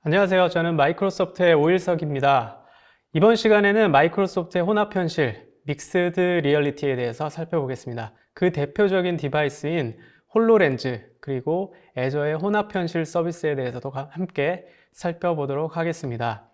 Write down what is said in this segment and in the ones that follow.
안녕하세요. 저는 마이크로소프트의 오일석입니다. 이번 시간에는 마이크로소프트의 혼합 현실, 믹스드 리얼리티에 대해서 살펴보겠습니다. 그 대표적인 디바이스인 홀로렌즈, 그리고 애저의 혼합 현실 서비스에 대해서도 함께 살펴보도록 하겠습니다.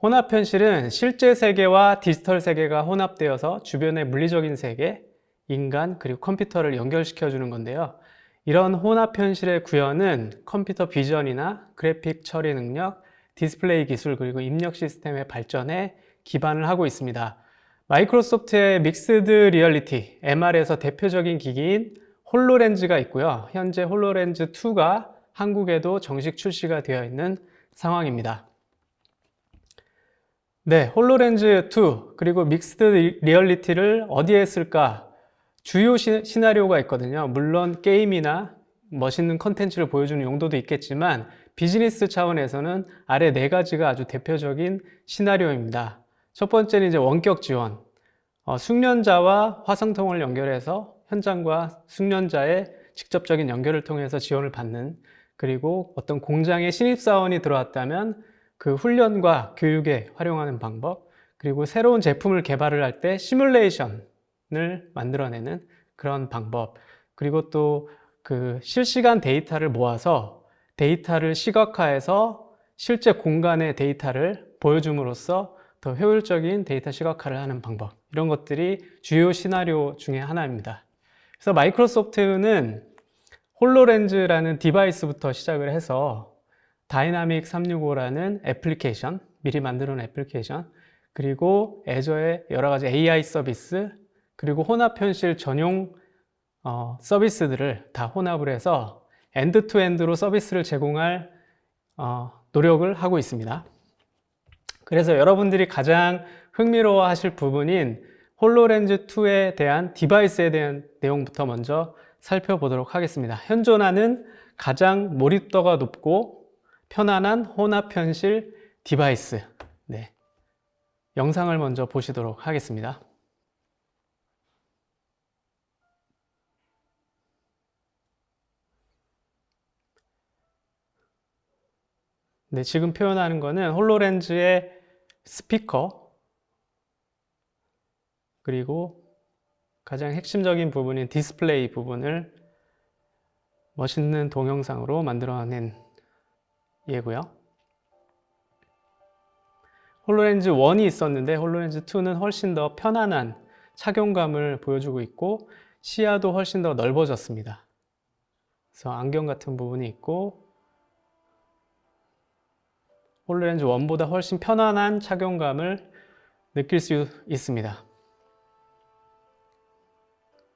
혼합 현실은 실제 세계와 디지털 세계가 혼합되어서 주변의 물리적인 세계, 인간, 그리고 컴퓨터를 연결시켜 주는 건데요. 이런 혼합 현실의 구현은 컴퓨터 비전이나 그래픽 처리 능력, 디스플레이 기술, 그리고 입력 시스템의 발전에 기반을 하고 있습니다. 마이크로소프트의 믹스드 리얼리티, MR에서 대표적인 기기인 홀로렌즈가 있고요. 현재 홀로렌즈 2가 한국에도 정식 출시가 되어 있는 상황입니다. 네, 홀로렌즈 2 그리고 믹스드 리얼리티를 어디에 쓸까? 주요 시나리오가 있거든요. 물론 게임이나 멋있는 컨텐츠를 보여주는 용도도 있겠지만 비즈니스 차원에서는 아래 네 가지가 아주 대표적인 시나리오입니다. 첫 번째는 이제 원격 지원. 숙련자와 화상통을 연결해서 현장과 숙련자의 직접적인 연결을 통해서 지원을 받는, 그리고 어떤 공장에 신입사원이 들어왔다면 그 훈련과 교육에 활용하는 방법, 그리고 새로운 제품을 개발을 할 때 시뮬레이션을 만들어내는 그런 방법, 그리고 또 그 실시간 데이터를 모아서 데이터를 시각화해서 실제 공간의 데이터를 보여줌으로써 더 효율적인 데이터 시각화를 하는 방법, 이런 것들이 주요 시나리오 중에 하나입니다. 그래서 마이크로소프트는 홀로렌즈라는 디바이스부터 시작을 해서 다이나믹 365라는 애플리케이션, 미리 만들어 놓은 애플리케이션, 그리고 애저의 여러 가지 AI 서비스, 그리고 혼합 현실 전용 서비스들을 다 혼합을 해서 엔드투엔드로 서비스를 제공할 노력을 하고 있습니다. 그래서 여러분들이 가장 흥미로워 하실 부분인 홀로렌즈 2에 대한 디바이스에 대한 내용부터 먼저 살펴보도록 하겠습니다. 현존하는 가장 몰입도가 높고 편안한 혼합 현실 디바이스. 네. 영상을 먼저 보시도록 하겠습니다. 네, 지금 표현하는 거는 홀로렌즈의 스피커, 그리고 가장 핵심적인 부분인 디스플레이 부분을 멋있는 동영상으로 만들어낸 예고요. 홀로렌즈 1이 있었는데 홀로렌즈 2는 훨씬 더 편안한 착용감을 보여주고 있고 시야도 훨씬 더 넓어졌습니다. 그래서 안경 같은 부분이 있고 홀로렌즈 1보다 훨씬 편안한 착용감을 느낄 수 있습니다.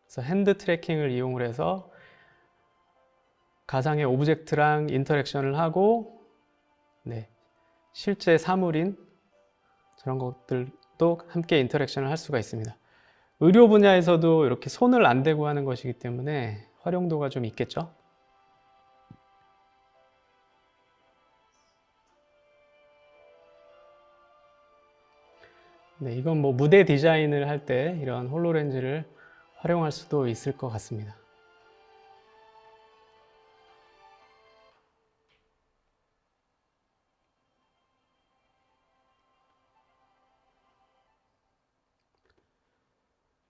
그래서 핸드 트래킹을 이용을 해서 가상의 오브젝트랑 인터랙션을 하고, 네, 실제 사물인 저런 것들도 함께 인터랙션을 할 수가 있습니다. 의료 분야에서도 이렇게 손을 안 대고 하는 것이기 때문에 활용도가 좀 있겠죠. 네, 이건 뭐 무대 디자인을 할 때 이런 홀로렌즈를 활용할 수도 있을 것 같습니다.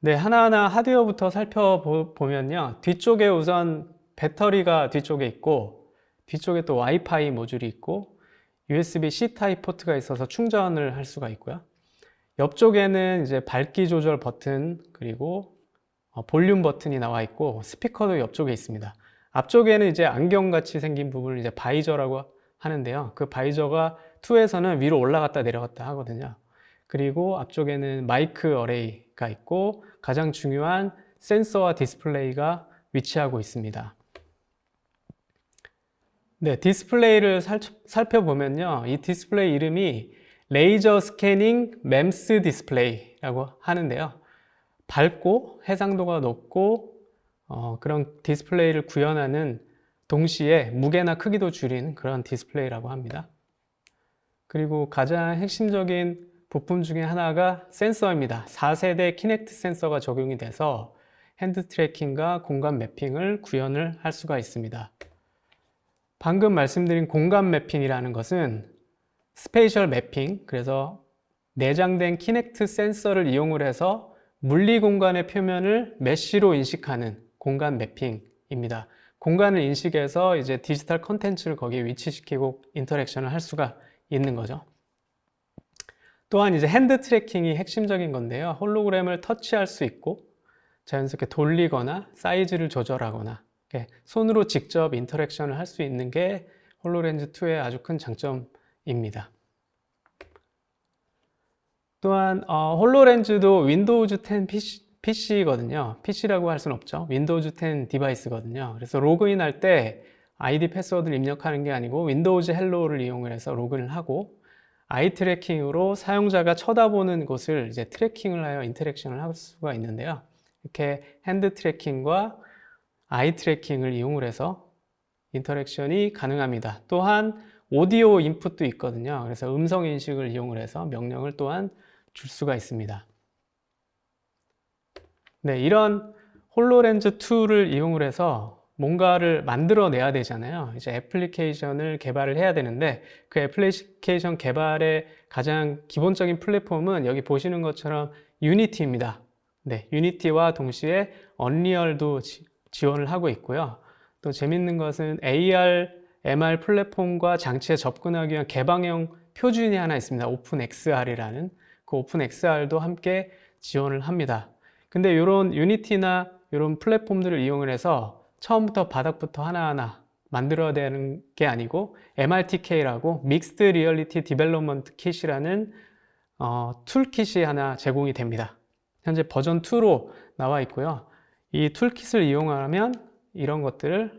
네, 하나하나 하드웨어부터 살펴보면요. 뒤쪽에 우선 배터리가 뒤쪽에 있고, 뒤쪽에 또 와이파이 모듈이 있고, USB-C 타입 포트가 있어서 충전을 할 수가 있고요. 옆쪽에는 이제 밝기 조절 버튼, 그리고 볼륨 버튼이 나와 있고, 스피커도 옆쪽에 있습니다. 앞쪽에는 이제 안경같이 생긴 부분을 이제 바이저라고 하는데요. 그 바이저가 2에서는 위로 올라갔다 내려갔다 하거든요. 그리고 앞쪽에는 마이크 어레이가 있고 가장 중요한 센서와 디스플레이가 위치하고 있습니다. 네, 디스플레이를 살펴보면요. 이 디스플레이 이름이 레이저 스캐닝 멤스 디스플레이라고 하는데요. 밝고 해상도가 높고 그런 디스플레이를 구현하는 동시에 무게나 크기도 줄인 그런 디스플레이라고 합니다. 그리고 가장 핵심적인 부품 중에 하나가 센서입니다. 4세대 키넥트 센서가 적용이 돼서 핸드 트래킹과 공간 매핑을 구현을 할 수가 있습니다. 방금 말씀드린 공간 매핑이라는 것은 스페이셜 매핑, 그래서 내장된 키넥트 센서를 이용을 해서 물리 공간의 표면을 메쉬로 인식하는 공간 매핑입니다. 공간을 인식해서 이제 디지털 컨텐츠를 거기에 위치시키고 인터랙션을 할 수가 있는 거죠. 또한 이제 핸드 트래킹이 핵심적인 건데요. 홀로그램을 터치할 수 있고 자연스럽게 돌리거나 사이즈를 조절하거나 손으로 직접 인터랙션을 할 수 있는 게 홀로렌즈 2의 아주 큰 장점입니다. 또한 홀로렌즈도 윈도우즈 10 PC거든요. PC라고 할 수는 없죠. 윈도우즈 10 디바이스거든요. 그래서 로그인할 때 아이디 패스워드를 입력하는 게 아니고 윈도우즈 헬로우를 이용을 해서 로그인을 하고 아이 트래킹으로 사용자가 쳐다보는 곳을 이제 트래킹을 하여 인터랙션을 할 수가 있는데요. 이렇게 핸드 트래킹과 아이 트래킹을 이용을 해서 인터랙션이 가능합니다. 또한 오디오 인풋도 있거든요. 그래서 음성 인식을 이용을 해서 명령을 또한 줄 수가 있습니다. 네, 이런 홀로렌즈 2를 이용을 해서 뭔가를 만들어내야 되잖아요. 이제 애플리케이션을 개발을 해야 되는데 그 애플리케이션 개발의 가장 기본적인 플랫폼은 여기 보시는 것처럼 유니티입니다. 네, 유니티와 동시에 언리얼도 지원을 하고 있고요. 또 재밌는 것은 AR, MR 플랫폼과 장치에 접근하기 위한 개방형 표준이 하나 있습니다. 오픈XR이라는 그 오픈XR도 함께 지원을 합니다. 근데 이런 유니티나 이런 플랫폼들을 이용을 해서 처음부터 바닥부터 하나하나 만들어야 되는 게 아니고 MRTK라고 믹스드 리얼리티 디벨롭먼트 킷이라는 툴킷이 하나 제공이 됩니다. 현재 버전 2로 나와 있고요. 이 툴킷을 이용하면 이런 것들이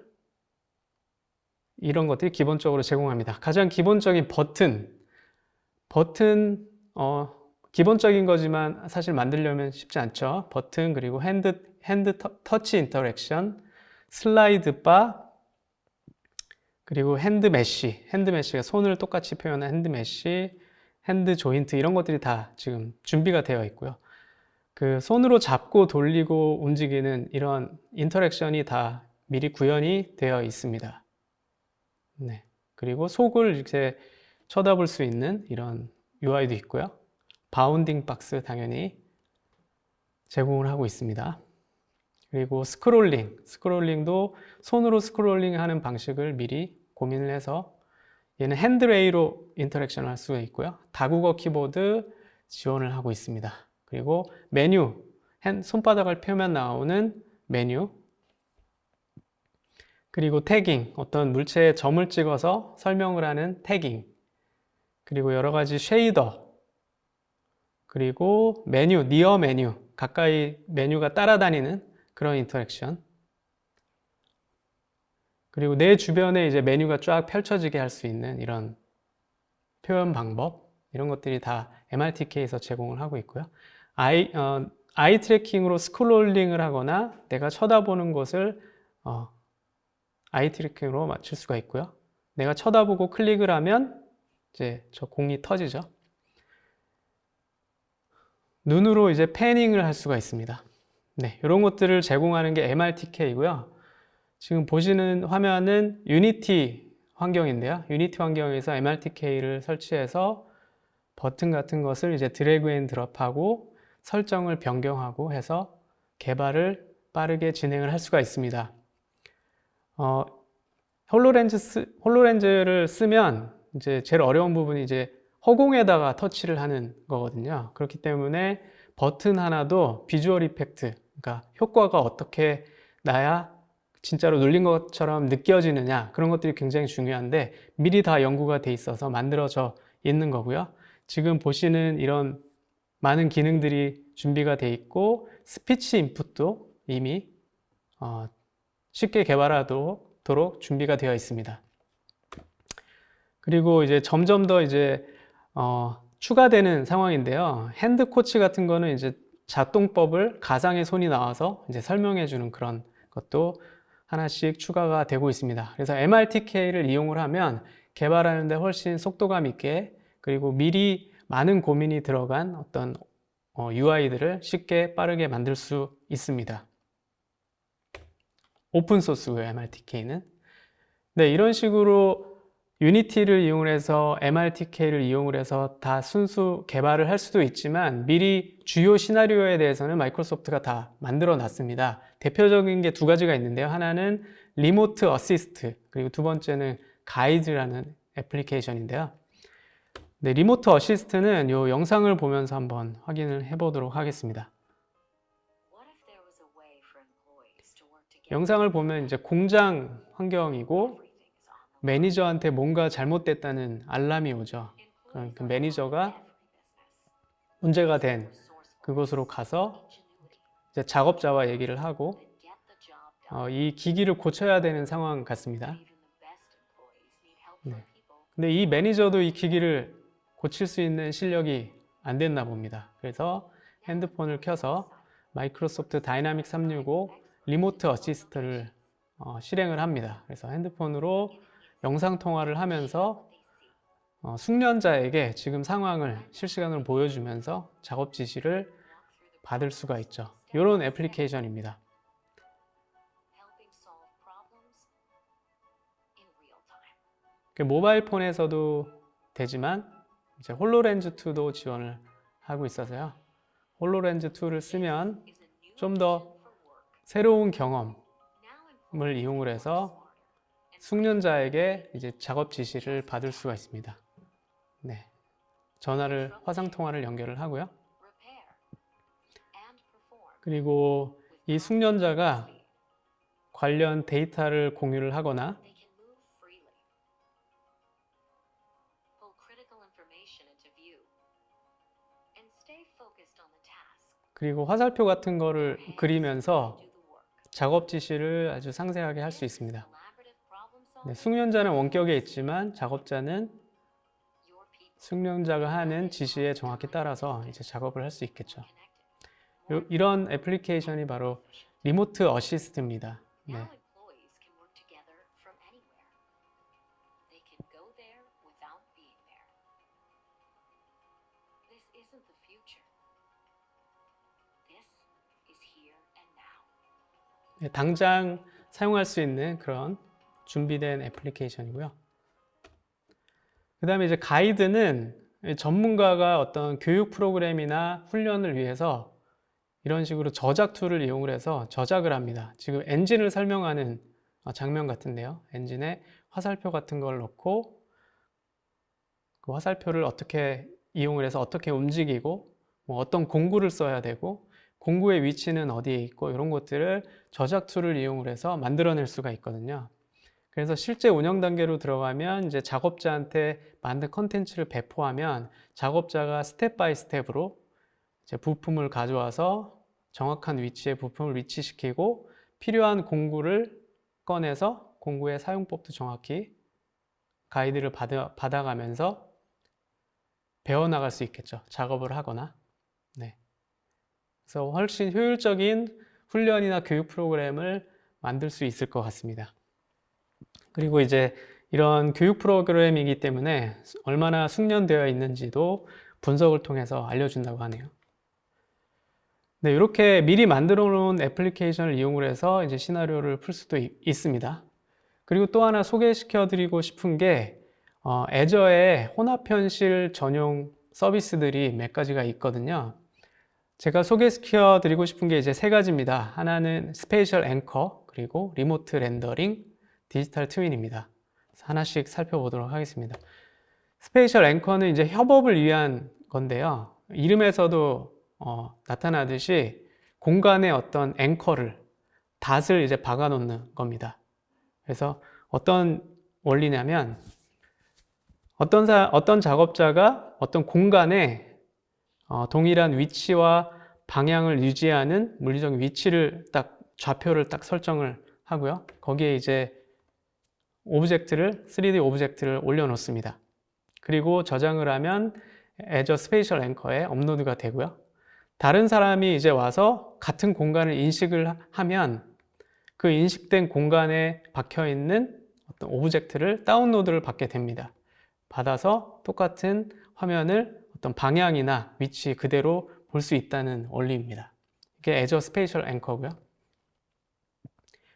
기본적으로 제공합니다. 가장 기본적인 버튼 기본적인 거지만 사실 만들려면 쉽지 않죠. 버튼, 그리고 핸드 터치 인터랙션, 슬라이드 바, 그리고 핸드 메쉬가 손을 똑같이 표현한 핸드 메쉬, 핸드 조인트 이런 것들이 다 지금 준비가 되어 있고요. 그 손으로 잡고 돌리고 움직이는 이런 인터랙션이 다 미리 구현이 되어 있습니다. 네. 그리고 속을 이렇게 쳐다볼 수 있는 이런 UI도 있고요. 바운딩 박스 당연히 제공을 하고 있습니다. 그리고 스크롤링도 손으로 스크롤링 하는 방식을 미리 고민을 해서 얘는 핸드레이로 인터랙션을 할 수가 있고요. 다국어 키보드 지원을 하고 있습니다. 그리고 메뉴, 손바닥을 펴면 나오는 메뉴, 그리고 태깅, 어떤 물체에 점을 찍어서 설명을 하는 태깅, 그리고 여러 가지 쉐이더, 그리고 메뉴, 니어 메뉴, 가까이 메뉴가 따라다니는 그런 인터랙션, 그리고 내 주변에 이제 메뉴가 쫙 펼쳐지게 할 수 있는 이런 표현 방법, 이런 것들이 다 MRTK에서 제공을 하고 있고요. 아이 트래킹으로 스크롤링을 하거나 내가 쳐다보는 곳을 아이 트래킹으로 맞출 수가 있고요. 내가 쳐다보고 클릭을 하면 이제 저 공이 터지죠. 눈으로 이제 패닝을 할 수가 있습니다. 네, 이런 것들을 제공하는 게 MRTK이고요. 지금 보시는 화면은 유니티 환경인데요. 유니티 환경에서 MRTK를 설치해서 버튼 같은 것을 이제 드래그 앤 드롭하고 설정을 변경하고 해서 개발을 빠르게 진행을 할 수가 있습니다. 홀로렌즈를 쓰면 이제 제일 어려운 부분이 이제 허공에다가 터치를 하는 거거든요. 그렇기 때문에 버튼 하나도 비주얼 이펙트, 그러니까 효과가 어떻게 나야 진짜로 눌린 것처럼 느껴지느냐, 그런 것들이 굉장히 중요한데 미리 다 연구가 돼 있어서 만들어져 있는 거고요. 지금 보시는 이런 많은 기능들이 준비가 돼 있고 스피치 인풋도 이미 쉽게 개발하도록 준비가 되어 있습니다. 그리고 이제 점점 더 이제 추가되는 상황인데요. 핸드 코치 같은 거는 이제 작동법을 가상의 손이 나와서 이제 설명해 주는 그런 것도 하나씩 추가가 되고 있습니다. 그래서 MRTK를 이용을 하면 개발하는데 훨씬 속도감 있게, 그리고 미리 많은 고민이 들어간 어떤 UI들을 쉽게 빠르게 만들 수 있습니다. 오픈소스고요, MRTK는. 네, 이런 식으로 유니티를 이용해서 MRTK를 이용해서 다 순수 개발을 할 수도 있지만 미리 주요 시나리오에 대해서는 마이크로소프트가 다 만들어 놨습니다. 대표적인 게 두 가지가 있는데요. 하나는 리모트 어시스트, 그리고 두 번째는 가이드라는 애플리케이션인데요. 네, 리모트 어시스트는 이 영상을 보면서 한번 확인을 해 보도록 하겠습니다. 영상을 보면 이제 공장 환경이고 매니저한테 뭔가 잘못됐다는 알람이 오죠. 그 매니저가 문제가 된 그곳으로 가서 이제 작업자와 얘기를 하고 이 기기를 고쳐야 되는 상황 같습니다. 네. 근데 이 매니저도 이 기기를 고칠 수 있는 실력이 안 됐나 봅니다. 그래서 핸드폰을 켜서 마이크로소프트 다이나믹 365 리모트 어시스트를 실행을 합니다. 그래서 핸드폰으로 영상 통화를 하면서 숙련자에게 지금 상황을 실시간으로 보여주면서 작업 지시를 받을 수가 있죠. 이런 애플리케이션입니다. 모바일 폰에서도 되지만 이제 홀로렌즈 2도 지원을 하고 있어서요. 홀로렌즈 2를 쓰면 좀 더 새로운 경험을 이용을 해서 숙련자에게 이제 작업 지시를 받을 수가 있습니다. 네. 전화를, 화상 통화를 연결을 하고요. 그리고 이 숙련자가 관련 데이터를 공유를 하거나 그리고 화살표 같은 거를 그리면서 작업 지시를 아주 상세하게 할 수 있습니다. 네, 숙련자는 원격에 있지만 작업자는 숙련자가 하는 지시에 정확히 따라서 이제 작업을 할 수 있겠죠. 이런 애플리케이션이 바로 리모트 어시스트입니다. 네. 네, 당장 사용할 수 있는 그런 준비된 애플리케이션이고요. 그 다음에 이제 가이드는 전문가가 어떤 교육 프로그램이나 훈련을 위해서 이런 식으로 저작 툴을 이용을 해서 저작을 합니다. 지금 엔진을 설명하는 장면 같은데요. 엔진에 화살표 같은 걸 넣고 그 화살표를 어떻게 이용을 해서 어떻게 움직이고 뭐 어떤 공구를 써야 되고 공구의 위치는 어디에 있고 이런 것들을 저작 툴을 이용을 해서 만들어낼 수가 있거든요. 그래서 실제 운영 단계로 들어가면 이제 작업자한테 만든 컨텐츠를 배포하면 작업자가 스텝 바이 스텝으로 이제 부품을 가져와서 정확한 위치에 부품을 위치시키고 필요한 공구를 꺼내서 공구의 사용법도 정확히 가이드를 받아가면서 배워나갈 수 있겠죠. 작업을 하거나. 네. 그래서 훨씬 효율적인 훈련이나 교육 프로그램을 만들 수 있을 것 같습니다. 그리고 이제 이런 교육 프로그램이기 때문에 얼마나 숙련되어 있는지도 분석을 통해서 알려준다고 하네요. 네, 이렇게 미리 만들어 놓은 애플리케이션을 이용을 해서 이제 시나리오를 풀 수도 있습니다. 그리고 또 하나 소개시켜 드리고 싶은 게 애저의 혼합 현실 전용 서비스들이 몇 가지가 있거든요. 제가 소개시켜 드리고 싶은 게 이제 세 가지입니다. 하나는 스페이셜 앵커, 그리고 리모트 렌더링, 디지털 트윈입니다. 하나씩 살펴보도록 하겠습니다. 스페이셜 앵커는 이제 협업을 위한 건데요. 이름에서도 나타나듯이 공간에 어떤 앵커를, 닷을 이제 박아 놓는 겁니다. 그래서 어떤 원리냐면 어떤 작업자가 어떤 공간에 동일한 위치와 방향을 유지하는 물리적인 위치를 좌표를 딱 설정을 하고요. 거기에 이제 3D 오브젝트를 올려놓습니다. 그리고 저장을 하면 Azure Spatial Anchor에 업로드가 되고요. 다른 사람이 이제 와서 같은 공간을 인식을 하면 그 인식된 공간에 박혀 있는 어떤 오브젝트를 다운로드를 받게 됩니다. 받아서 똑같은 화면을 어떤 방향이나 위치 그대로 볼 수 있다는 원리입니다. 이게 Azure Spatial Anchor고요.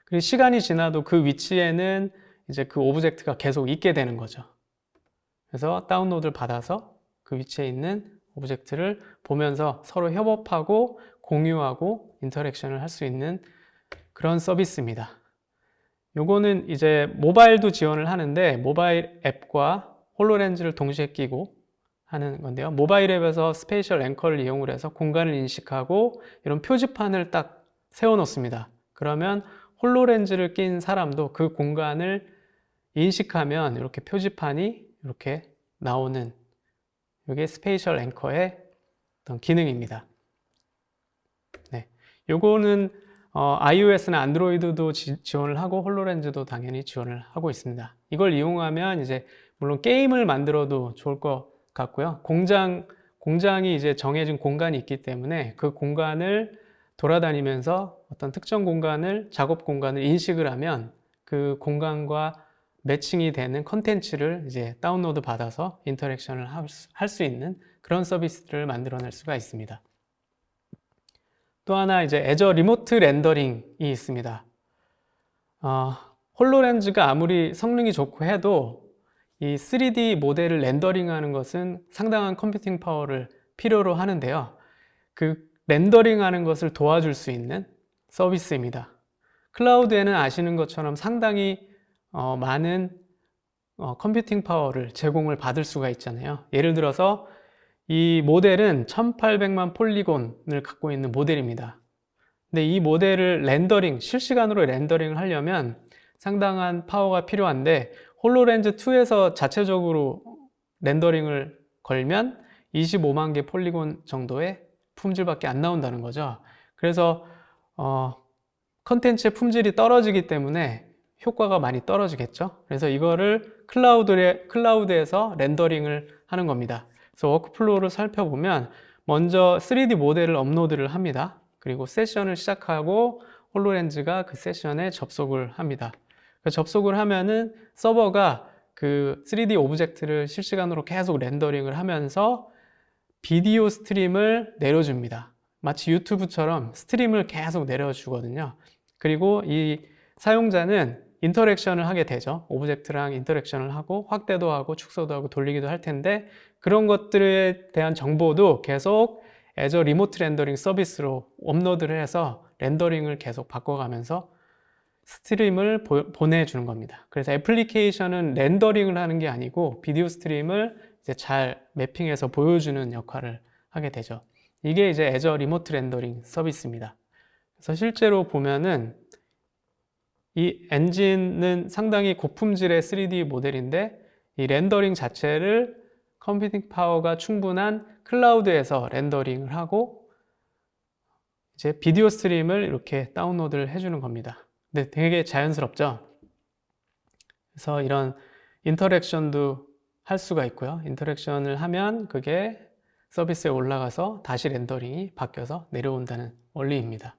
그리고 시간이 지나도 그 위치에는 이제 그 오브젝트가 계속 있게 되는 거죠. 그래서 다운로드를 받아서 그 위치에 있는 오브젝트를 보면서 서로 협업하고 공유하고 인터랙션을 할 수 있는 그런 서비스입니다. 요거는 이제 모바일도 지원을 하는데 모바일 앱과 홀로렌즈를 동시에 끼고 하는 건데요. 모바일 앱에서 스페이셜 앵커를 이용을 해서 공간을 인식하고 이런 표지판을 딱 세워 놓습니다. 그러면 홀로렌즈를 낀 사람도 그 공간을 인식하면 이렇게 표지판이 이렇게 나오는 이게 스페이셜 앵커의 어떤 기능입니다. 네. 요거는 iOS나 안드로이드도 지원을 하고 홀로렌즈도 당연히 지원을 하고 있습니다. 이걸 이용하면 이제 물론 게임을 만들어도 좋을 것 같고요. 공장이 이제 정해진 공간이 있기 때문에 그 공간을 돌아다니면서 어떤 특정 작업 공간을 인식을 하면 그 공간과 매칭이 되는 컨텐츠를 이제 다운로드 받아서 인터랙션을 할 수 있는 그런 서비스를 만들어낼 수가 있습니다. 또 하나 이제 애저 리모트 렌더링이 있습니다. 홀로렌즈가 아무리 성능이 좋고 해도 이 3D 모델을 렌더링하는 것은 상당한 컴퓨팅 파워를 필요로 하는데요. 그 렌더링하는 것을 도와줄 수 있는 서비스입니다. 클라우드에는 아시는 것처럼 상당히 많은 컴퓨팅 파워를 제공을 받을 수가 있잖아요. 예를 들어서 이 모델은 1800만 폴리곤을 갖고 있는 모델입니다. 근데 이 모델을 실시간으로 렌더링을 하려면 상당한 파워가 필요한데 홀로렌즈 2에서 자체적으로 렌더링을 걸면 25만 개 폴리곤 정도의 품질밖에 안 나온다는 거죠. 그래서 컨텐츠의 품질이 떨어지기 때문에 효과가 많이 떨어지겠죠. 그래서 이거를 클라우드에서 렌더링을 하는 겁니다. 그래서 워크플로우를 살펴보면 먼저 3D 모델을 업로드를 합니다. 그리고 세션을 시작하고 홀로렌즈가 그 세션에 접속을 합니다. 접속을 하면은 서버가 그 3D 오브젝트를 실시간으로 계속 렌더링을 하면서 비디오 스트림을 내려줍니다. 마치 유튜브처럼 스트림을 계속 내려주거든요. 그리고 이 사용자는 인터랙션을 하게 되죠. 오브젝트랑 인터랙션을 하고 확대도 하고 축소도 하고 돌리기도 할 텐데 그런 것들에 대한 정보도 계속 애저 리모트 렌더링 서비스로 업로드를 해서 렌더링을 계속 바꿔가면서 스트림을 보내주는 겁니다. 그래서 애플리케이션은 렌더링을 하는 게 아니고 비디오 스트림을 이제 잘 매핑해서 보여주는 역할을 하게 되죠. 이게 이제 애저 리모트 렌더링 서비스입니다. 그래서 실제로 보면은 이 엔진은 상당히 고품질의 3D 모델인데 이 렌더링 자체를 컴퓨팅 파워가 충분한 클라우드에서 렌더링을 하고 이제 비디오 스트림을 이렇게 다운로드를 해주는 겁니다. 근데 되게 자연스럽죠? 그래서 이런 인터랙션도 할 수가 있고요. 인터랙션을 하면 그게 서비스에 올라가서 다시 렌더링이 바뀌어서 내려온다는 원리입니다.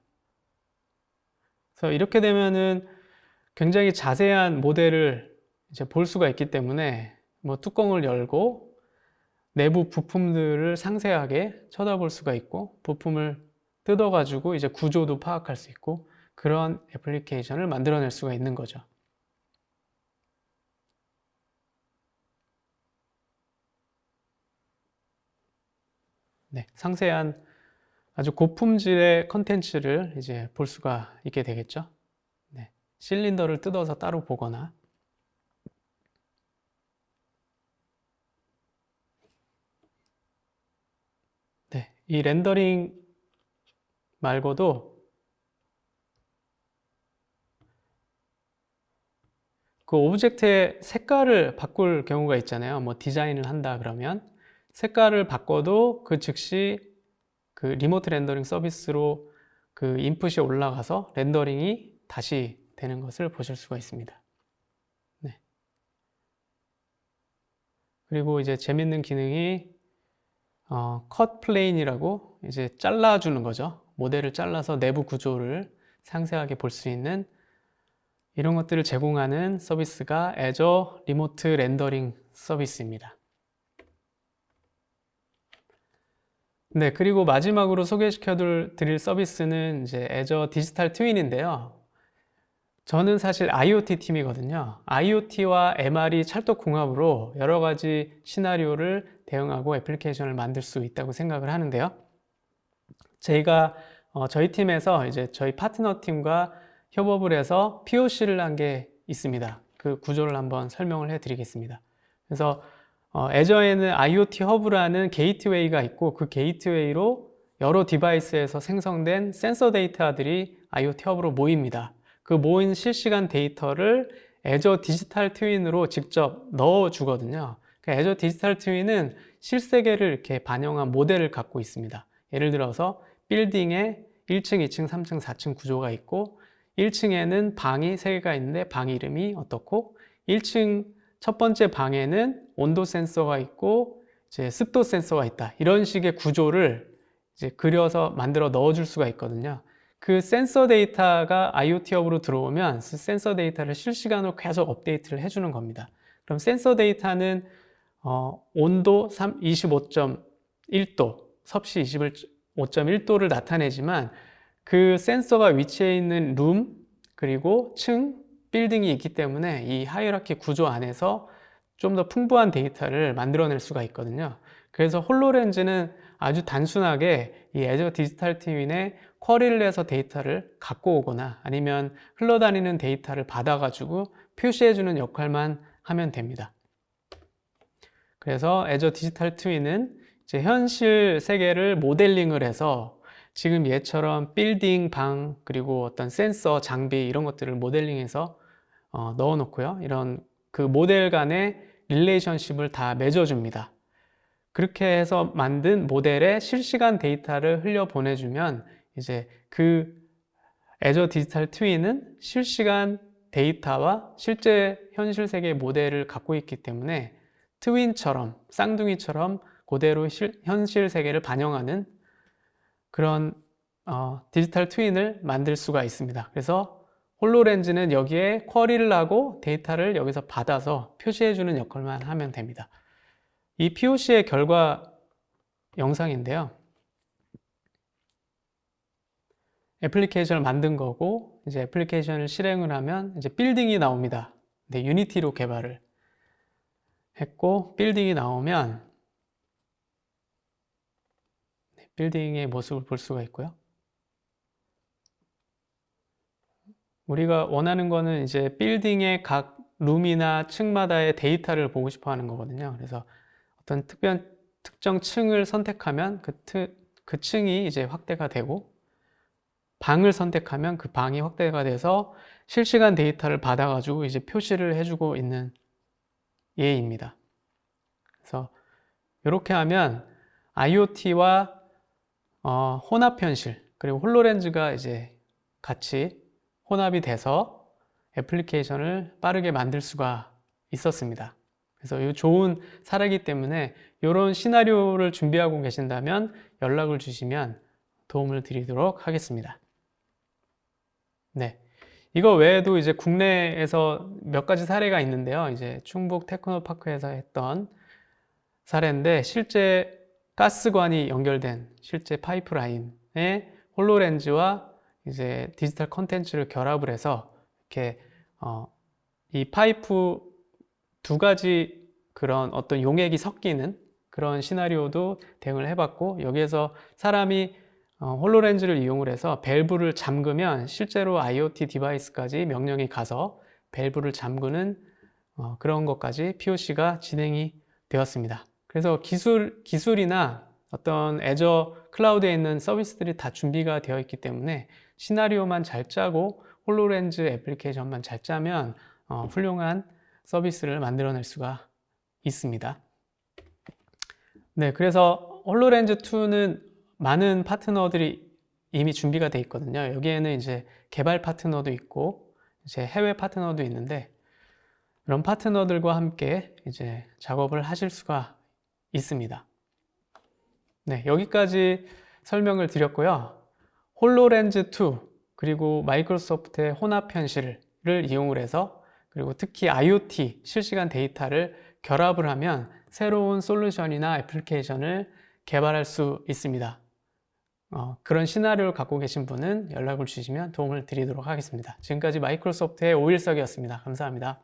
그래서 이렇게 되면은 굉장히 자세한 모델을 이제 볼 수가 있기 때문에 뭐 뚜껑을 열고 내부 부품들을 상세하게 쳐다볼 수가 있고 부품을 뜯어가지고 이제 구조도 파악할 수 있고 그런 애플리케이션을 만들어낼 수가 있는 거죠. 네, 상세한 아주 고품질의 컨텐츠를 이제 볼 수가 있게 되겠죠. 네, 실린더를 뜯어서 따로 보거나 네, 이 렌더링 말고도 그 오브젝트의 색깔을 바꿀 경우가 있잖아요. 뭐 디자인을 한다 그러면 색깔을 바꿔도 그 즉시 그 리모트 렌더링 서비스로 그 인풋이 올라가서 렌더링이 다시 되는 것을 보실 수가 있습니다. 네. 그리고 이제 재밌는 기능이 컷 플레인이라고 이제 잘라주는 거죠. 모델을 잘라서 내부 구조를 상세하게 볼 수 있는 이런 것들을 제공하는 서비스가 애저 리모트 렌더링 서비스입니다. 네, 그리고 마지막으로 소개시켜 드릴 서비스는 이제 애저 디지털 트윈인데요. 저는 사실 IoT 팀이거든요. IoT와 MR이 찰떡궁합으로 여러 가지 시나리오를 대응하고 애플리케이션을 만들 수 있다고 생각을 하는데요. 저희 팀에서 이제 저희 파트너 팀과 협업을 해서 POC를 한 게 있습니다. 그 구조를 한번 설명을 해 드리겠습니다. 그래서 애저에는 IoT 허브라는 게이트웨이가 있고 그 게이트웨이로 여러 디바이스에서 생성된 센서 데이터들이 IoT 허브로 모입니다. 그 모인 실시간 데이터를 애저 디지털 트윈으로 직접 넣어 주거든요. 애저 디지털 트윈은 실세계를 이렇게 반영한 모델을 갖고 있습니다. 예를 들어서 빌딩에 1층, 2층, 3층, 4층 구조가 있고 1층에는 방이 3개가 있는데 방 이름이 어떻고 1층 첫 번째 방에는 온도 센서가 있고 이제 습도 센서가 있다. 이런 식의 구조를 이제 그려서 만들어 넣어 줄 수가 있거든요. 그 센서 데이터가 IoT 허브로 들어오면 그 센서 데이터를 실시간으로 계속 업데이트를 해주는 겁니다. 그럼 센서 데이터는 온도 25.1도, 섭씨 25.1도를 나타내지만 그 센서가 위치해 있는 룸, 그리고 층, 빌딩이 있기 때문에 이 하이라키 구조 안에서 좀 더 풍부한 데이터를 만들어낼 수가 있거든요. 그래서 홀로렌즈는 아주 단순하게 이 애저 디지털 트윈에 쿼리를 해서 데이터를 갖고 오거나 아니면 흘러다니는 데이터를 받아가지고 표시해주는 역할만 하면 됩니다. 그래서 애저 디지털 트윈은 이제 현실 세계를 모델링을 해서 지금 얘처럼 빌딩, 방, 그리고 어떤 센서, 장비 이런 것들을 모델링해서 넣어 놓고요. 이런 그 모델 간의 릴레이션십을 다 맺어줍니다. 그렇게 해서 만든 모델에 실시간 데이터를 흘려 보내주면 이제 그 애저 디지털 트윈은 실시간 데이터와 실제 현실 세계의 모델을 갖고 있기 때문에 트윈처럼, 쌍둥이처럼 그대로 현실 세계를 반영하는 그런 디지털 트윈을 만들 수가 있습니다. 그래서 홀로렌즈는 여기에 쿼리를 하고 데이터를 여기서 받아서 표시해주는 역할만 하면 됩니다. 이 POC의 결과 영상인데요. 애플리케이션을 만든 거고 이제 애플리케이션을 실행을 하면 이제 빌딩이 나옵니다. 근데 유니티로 개발을 했고 빌딩이 나오면 빌딩의 모습을 볼 수가 있고요. 우리가 원하는 거는 이제 빌딩의 각 룸이나 층마다의 데이터를 보고 싶어 하는 거거든요. 그래서 어떤 특정 층을 선택하면 그 층이 이제 확대가 되고 방을 선택하면 그 방이 확대가 돼서 실시간 데이터를 받아가지고 이제 표시를 해주고 있는 예입니다. 그래서 이렇게 하면 IoT와 혼합 현실 그리고 홀로렌즈가 이제 같이 혼합이 돼서 애플리케이션을 빠르게 만들 수가 있었습니다. 그래서 이 좋은 사례이기 때문에 이런 시나리오를 준비하고 계신다면 연락을 주시면 도움을 드리도록 하겠습니다. 네. 이거 외에도 이제 국내에서 몇 가지 사례가 있는데요. 이제 충북 테크노파크에서 했던 사례인데 실제 가스관이 연결된 실제 파이프라인에 홀로렌즈와 이제 디지털 컨텐츠를 결합을 해서 이렇게 이 파이프 두 가지 그런 어떤 용액이 섞이는 그런 시나리오도 대응을 해봤고 여기에서 사람이 홀로렌즈를 이용을 해서 밸브를 잠그면 실제로 IoT 디바이스까지 명령이 가서 밸브를 잠그는 그런 것까지 POC가 진행이 되었습니다. 그래서 기술이나 어떤 애저 클라우드에 있는 서비스들이 다 준비가 되어 있기 때문에 시나리오만 잘 짜고 홀로렌즈 애플리케이션만 잘 짜면 훌륭한 서비스를 만들어낼 수가 있습니다. 네, 그래서 홀로렌즈2는 많은 파트너들이 이미 준비가 되어 있거든요. 여기에는 이제 개발 파트너도 있고 이제 해외 파트너도 있는데 이런 파트너들과 함께 이제 작업을 하실 수가 있습니다. 네, 여기까지 설명을 드렸고요. 홀로렌즈2 그리고 마이크로소프트의 혼합 현실을 이용을 해서 그리고 특히 IoT 실시간 데이터를 결합을 하면 새로운 솔루션이나 애플리케이션을 개발할 수 있습니다. 그런 시나리오를 갖고 계신 분은 연락을 주시면 도움을 드리도록 하겠습니다. 지금까지 마이크로소프트의 오일석이었습니다. 감사합니다.